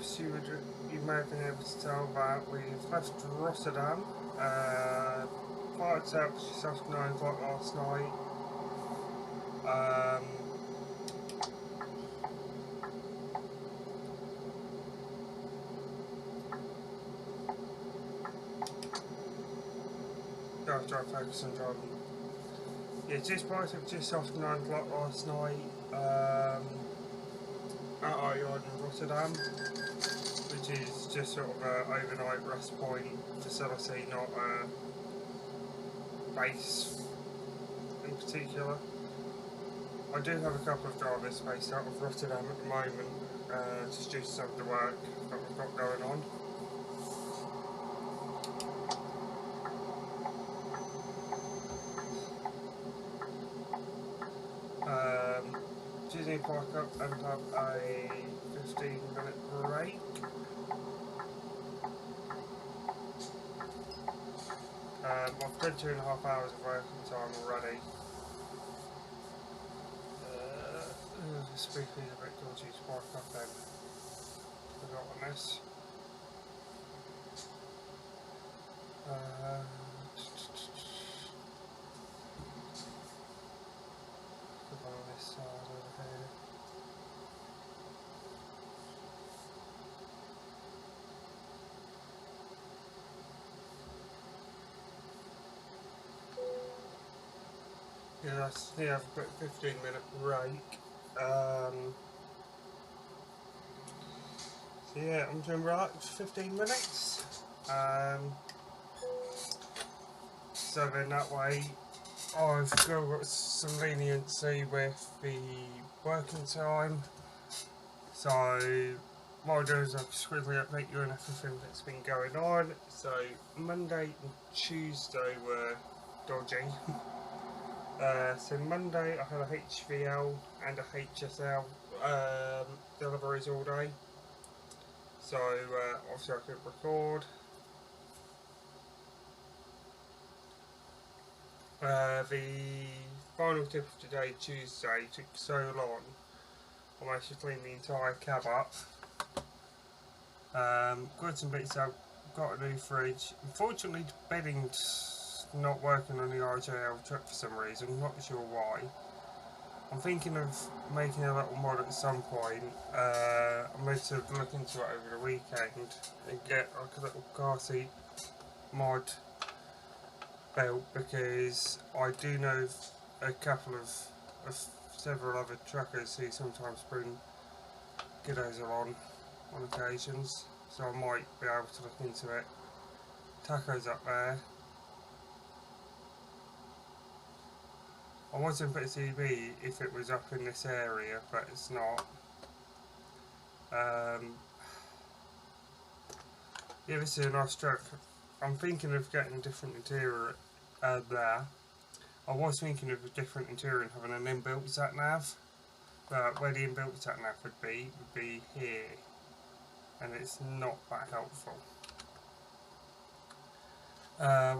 perhaps you may have been able to tell that we've left Rotterdam. Flights out just after 9 o'clock last night. I'll try to focus on driving. Yeah, just flights up just after 9 o'clock last night. At our yard in Rotterdam, which is just sort of an overnight rest point facility, not a base in particular. I do have a couple of drivers based out of Rotterdam at the moment, just due to some of the work that we've got going on. Just need to park up and have a 15-minute break. I've done 2.5 hours of working time already. The speaker is a bit dodgy to park up then. Forgot on this. On this side over here. Yeah, that's I've got a 15-minute break. So yeah, I'm doing relax for 15 minutes. So then that way I've got some leniency with the working time. So what I'll do is I'll just quickly update you on everything that's been going on. So Monday and Tuesday were dodgy. So Monday I had a HVL and a HSL deliveries all day. So obviously I could record. The final tip of today, Tuesday, took so long. I managed to clean the entire cab up. Got some bits out, got a new fridge. Unfortunately the bedding's not working on the RJL truck for some reason, I'm not sure why. I'm thinking of making a little mod at some point. I'm going to look into it over the weekend and get like a little car seat mod belt, because I do know a couple of several other truckers who sometimes bring kiddos along on occasions, so I might be able to look into it. Taco's up there. I was going to put a TV if it was up in this area, but it's not. Yeah, this is a nice truck. I'm thinking of getting a different interior there. I was thinking of a different interior and having an inbuilt sat nav, but where the inbuilt sat nav would be here, and it's not that helpful.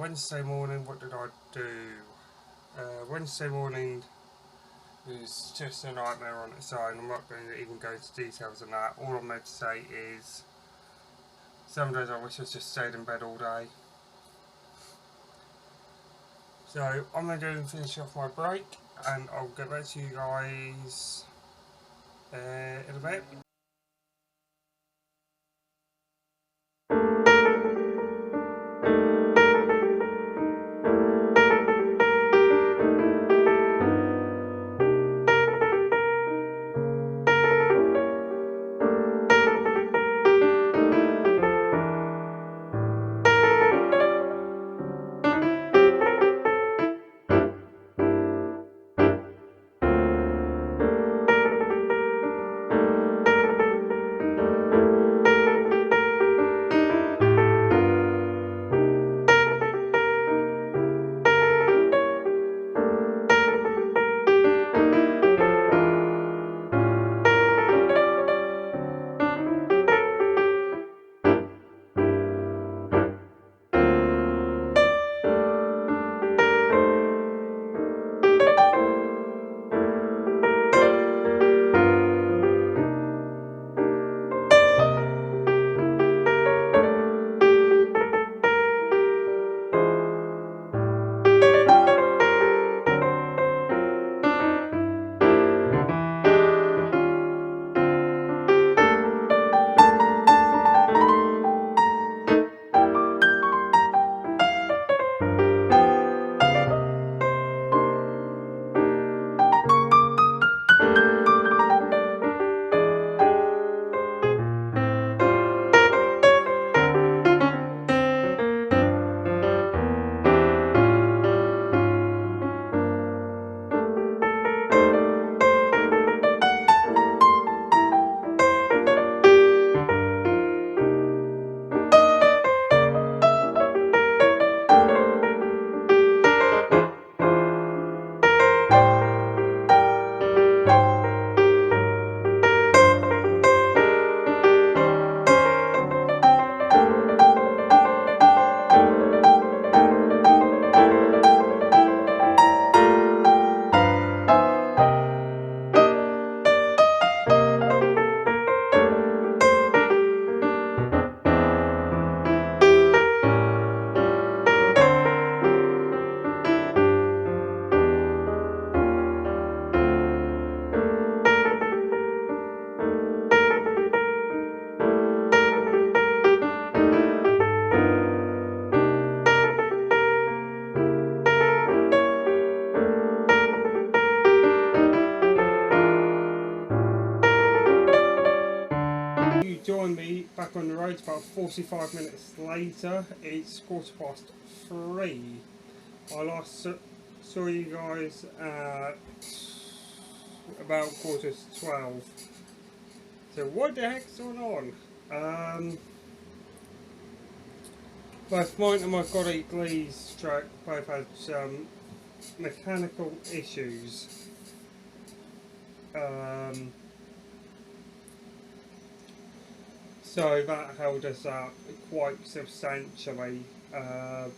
Wednesday morning, what did I do? Wednesday morning was just a nightmare on its own. I'm not going to even go into details on that. All I'm going to say is some days I wish I just stayed in bed all day. So I'm going to go and finish off my break, and I'll get back to you guys in a bit. back on the road. About 45 minutes later. It's 3:15. I last saw you guys at about 12:15. So what the heck's going on? Both mine and my colleague Lee's truck both had some mechanical issues. So that held us up quite substantially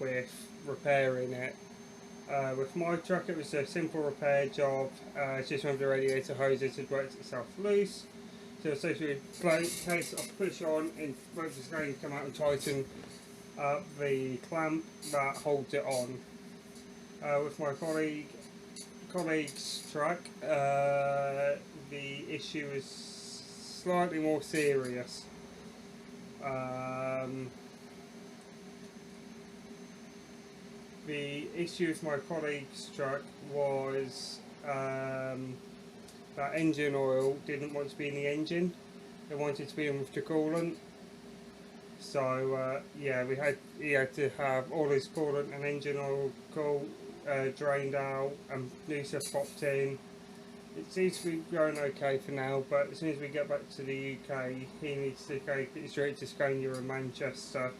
with repairing it. With my truck it was a simple repair job, just one of the radiator hoses had worked itself loose. So essentially case of push on and both is going to come out and tighten up the clamp that holds it on. With my colleague's truck, the issue is slightly more serious. The issue with my colleague's truck was that engine oil didn't want to be in the engine, it wanted to be in with the coolant. So yeah, he had to have all his coolant and engine oil drained out and new stuff popped in. It seems to be going okay for now, but as soon as we get back to the UK, he needs to go straight to Scania and Manchester,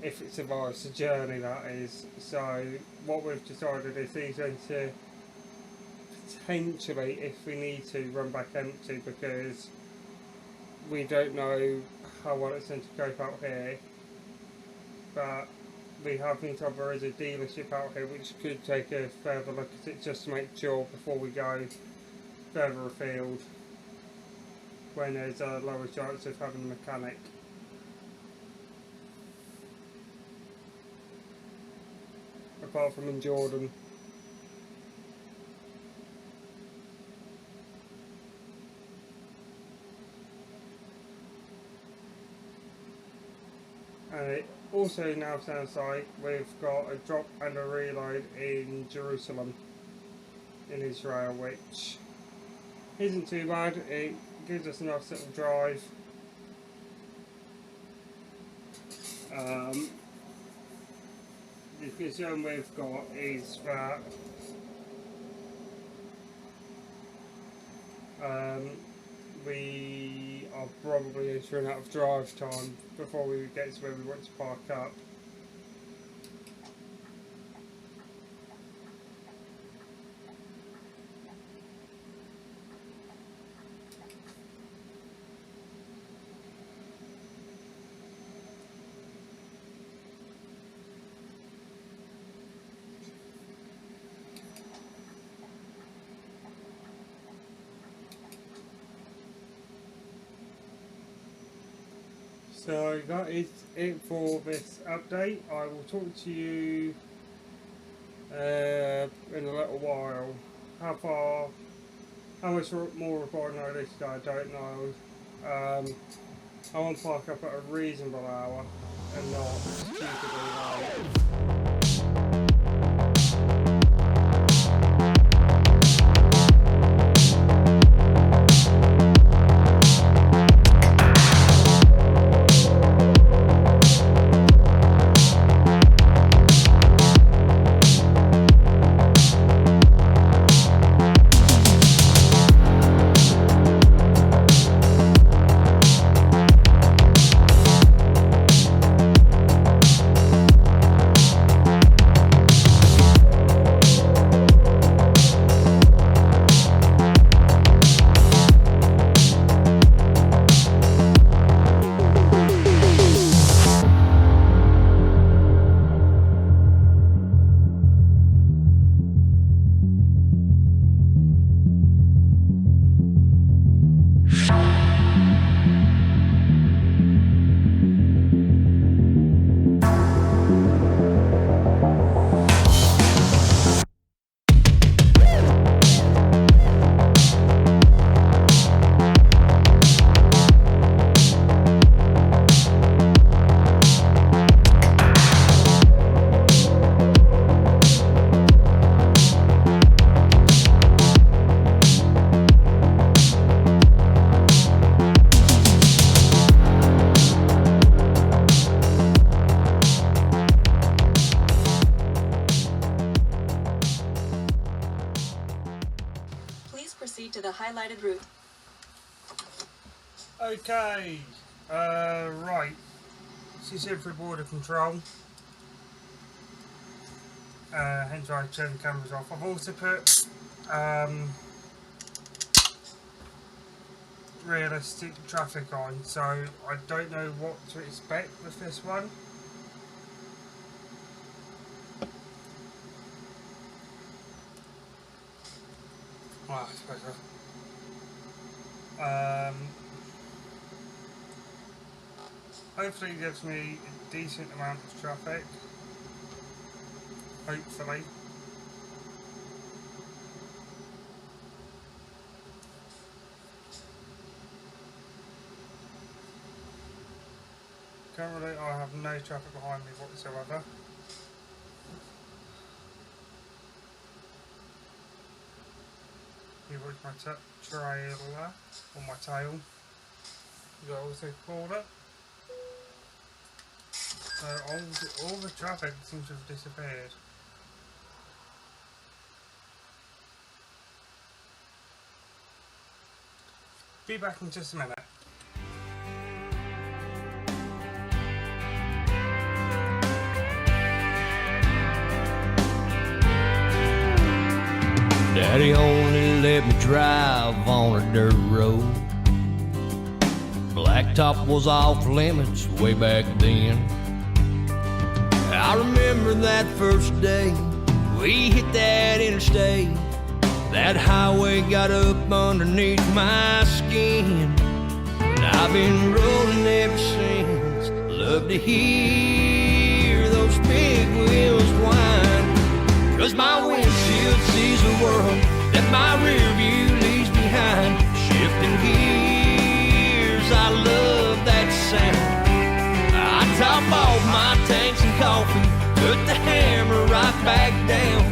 if it survives the journey, that is. So what we've decided is he's going to potentially, if we need to, run back empty, because we don't know how well it's going to cope out here. But we have been told there is a dealership out here which could take a further look at it, just to make sure before we go further afield, when there's a lower chance of having a mechanic. Apart from in Jordan. And it also now sounds like we've got a drop and a reload in Jerusalem, in Israel, which isn't too bad. It gives us a nice little drive. The concern we've got is that we are probably going to run out of drive time before we get to where we want to park up. So that is it for this update. I will talk to you in a little while. How much more recording I listed, I don't know. I want to park up at a reasonable hour and not stupidly late. Okay, right. She's in for border control. Hence why I turned the cameras off. I've also put realistic traffic on, so I don't know what to expect with this one. Well, I suppose hopefully it gives me a decent amount of traffic. Hopefully. Currently I have no traffic behind me whatsoever. Here is my trailer, or my tail, as I also call it. So all the traffic seems to have disappeared. Be back in just a minute. Daddy only let me drive on a dirt road. Blacktop was off limits way back then. I remember that first day we hit that interstate. That highway got up underneath my skin. And I've been rolling ever since. Love to hear those big wheels whine, 'cause my windshield sees the world that my rear view leaves behind. Shifting gears, I love that sound. I top off my tanks and coffee, put the hammer right back down.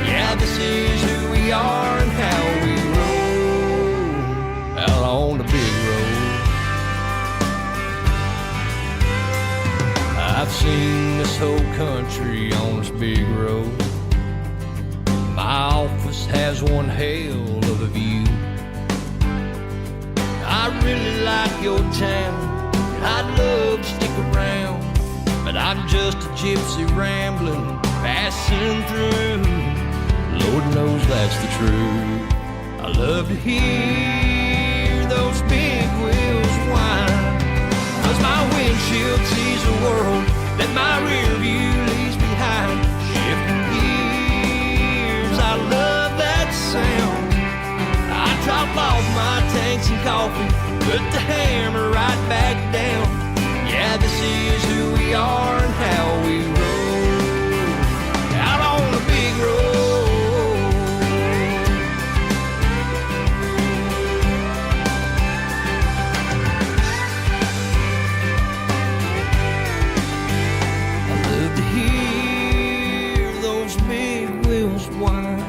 Yeah, this is who we are and how we roll out on the big road. I've seen this whole country on this big road. My office has one hell of a view. I really like your town, I'd love to stick around, but I'm just a gypsy rambling, passing through. Lord knows that's the truth. I love to hear those big wheels whine, 'cause my windshield sees the world that my rear view leaves behind. Shifting gears, I love that sound. I top off my tanks and coffee, put the hammer right back down. Yeah, this is who we are and how we roll out on the big road. I love to hear those big wheels whine,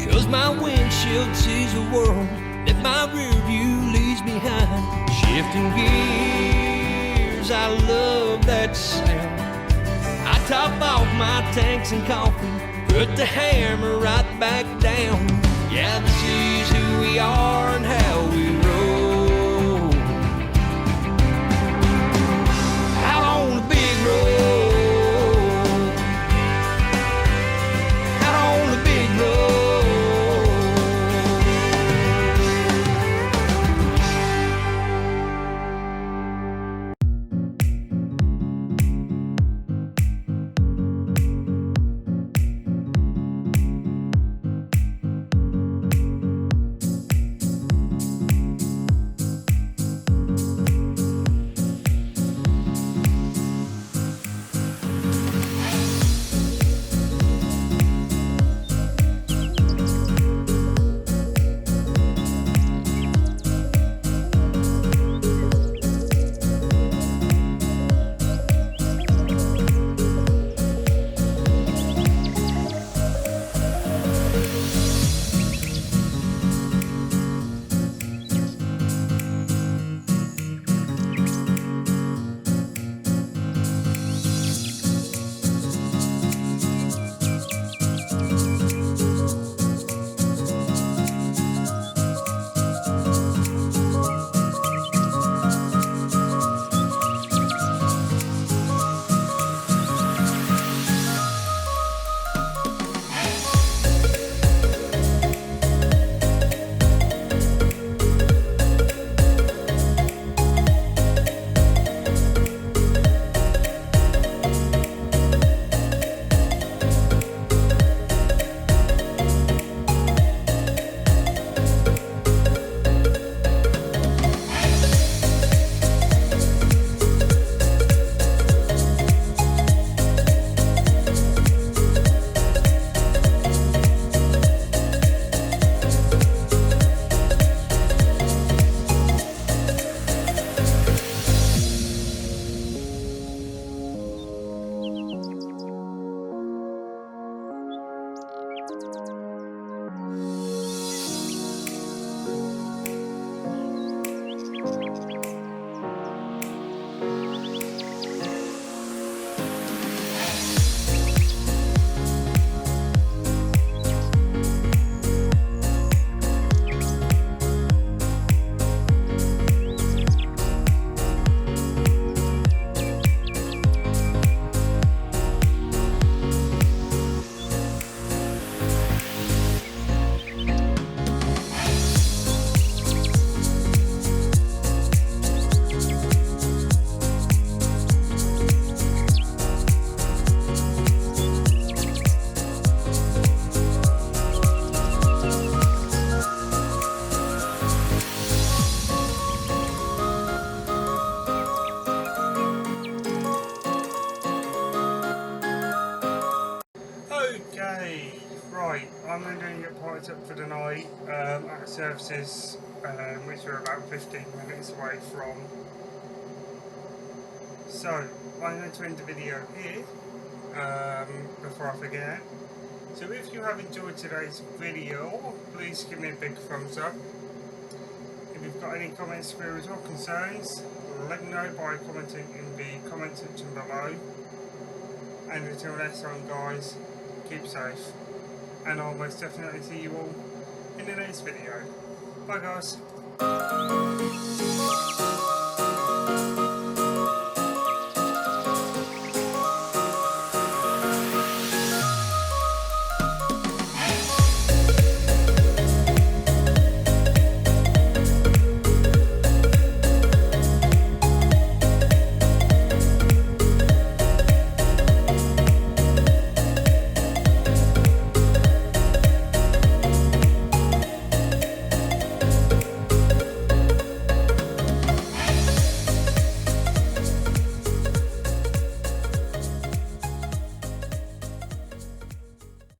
'cause my windshield sees the world that my rear view leaves behind. Shifting gears, I love that sound. I top off my tanks and coffee, put the hammer right back down. Yeah, this is who we are and how we roll out on the big road, out on the big road. on and then get parked up for the night at services, which we're about 15 minutes away from. So, I'm going to end the video here, before I forget. So if you have enjoyed today's video, please give me a big thumbs up. If you've got any comments, queries or concerns, let me know by commenting in the comment section below. And until next time guys, keep safe. And I'll most definitely see you all in the next video. Bye guys.